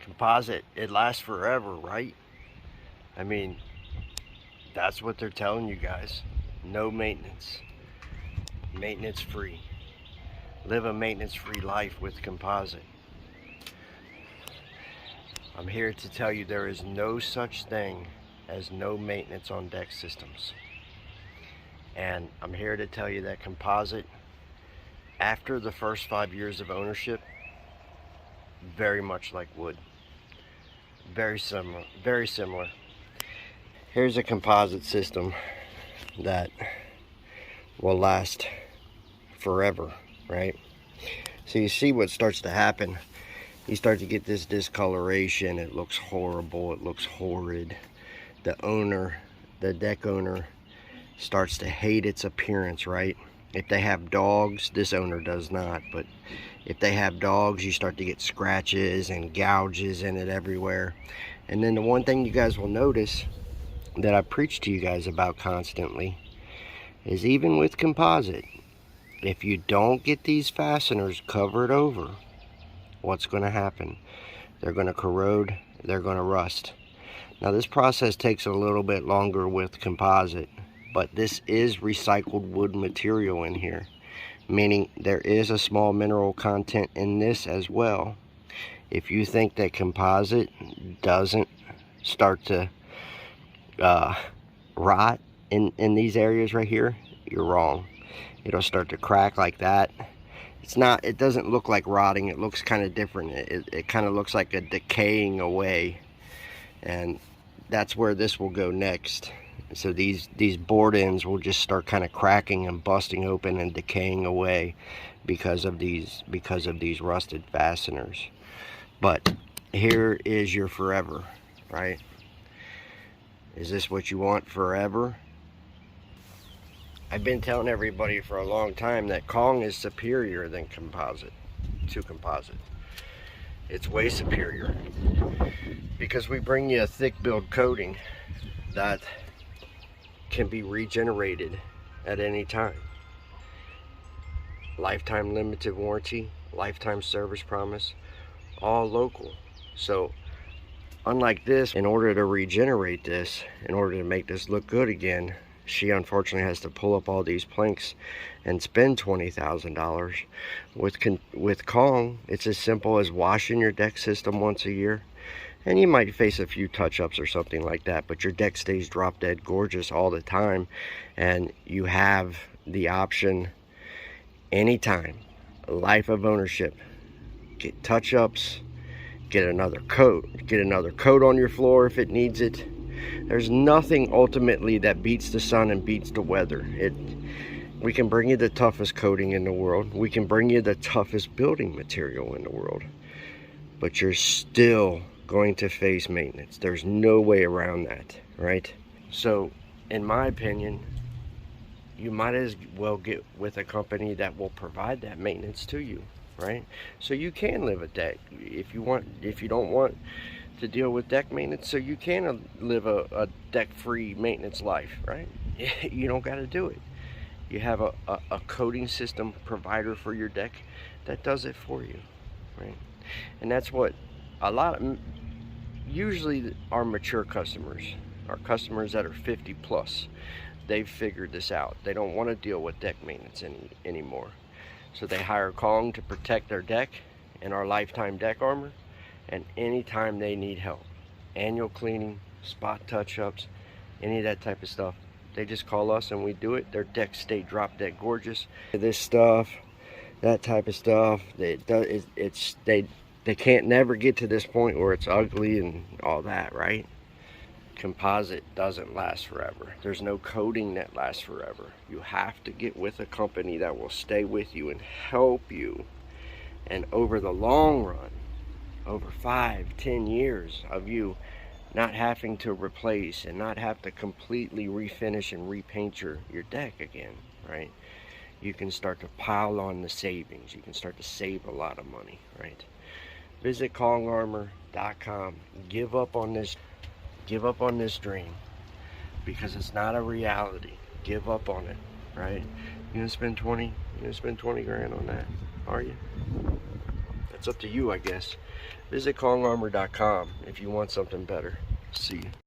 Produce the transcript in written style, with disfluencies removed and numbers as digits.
Composite, it lasts forever, right? I mean, that's what they're telling you guys. No maintenance. Maintenance free. Live a maintenance free life with Composite. I'm here to tell you there is no such thing as no maintenance on deck systems. And I'm here to tell you that Composite, after the first 5 years of ownership, very much like wood. Very similar, very similar. Here's a composite system that will last forever, right? So you see what starts to happen. You start to get this discoloration. It looks horrible. It looks horrid. The owner, the deck owner, starts to hate its appearance, right? If they have dogs, this owner does not, but if they have dogs, you start to get scratches and gouges in it everywhere. And then the one thing you guys will notice that I preach to you guys about constantly is even with composite, if you don't get these fasteners covered over, what's going to happen? They're going to corrode, they're going to rust. Now this process takes a little bit longer with composite, but this is recycled wood material in here, meaning there is a small mineral content in this as well. If you think that composite doesn't start to rot in these areas right here, you're wrong. It'll start to crack like that. It doesn't look like rotting. It looks kind of different. It kind of looks like a decaying away, and that's where this will go next. So these board ends will just start kind of cracking and busting open and decaying away because of these rusted fasteners. But here is your forever, right? Is this what you want forever? I've been telling everybody for a long time that Kong is superior than composite, to composite. It's way superior because we bring you a thick build coating that can be regenerated at any time. Lifetime limited warranty, lifetime service promise, all local. So unlike this, in order to regenerate this, in order to make this look good again, she unfortunately has to pull up all these planks and spend $20,000. With Kong, it's as simple as washing your deck system once a year, and you might face a few touch-ups or something like that, but your deck stays drop dead gorgeous all the time, and you have the option anytime, life of ownership, get touch-ups, get another coat on your floor if it needs it. There's nothing ultimately that beats the sun and beats the weather. We can bring you the toughest coating in the world, we can bring you the toughest building material in the world, but you're still going to face maintenance. There's no way around that, right? So in my opinion, you might as well get with a company that will provide that maintenance to you, right? So you can live a deck if you don't want to deal with deck maintenance, so you can live a deck free maintenance life, right? You don't got to do it. You have a coating system provider for your deck that does it for you, right? And that's what usually our mature customers, our customers that are 50 plus, they've figured this out. They don't want to deal with deck maintenance anymore. So they hire Kong to protect their deck and our lifetime deck armor, and anytime they need help, annual cleaning, spot touch-ups, any of that type of stuff, they just call us and we do it. Their decks stay drop dead gorgeous. This stuff, that type of stuff, they can't never get to this point where it's ugly and all that, right? Composite doesn't last forever. There's no coating that lasts forever. You have to get with a company that will stay with you and help you. And over the long run, over 5-10 years of you not having to replace and not have to completely refinish and repaint your deck again, right? You can start to pile on the savings. You can start to save a lot of money, right? Visit KongArmor.com. Give up on this dream, because it's not a reality. Give up on it, right? You're gonna spend 20 grand on that, are you? It's up to you, I guess. Visit KongArmor.com if you want something better. See you.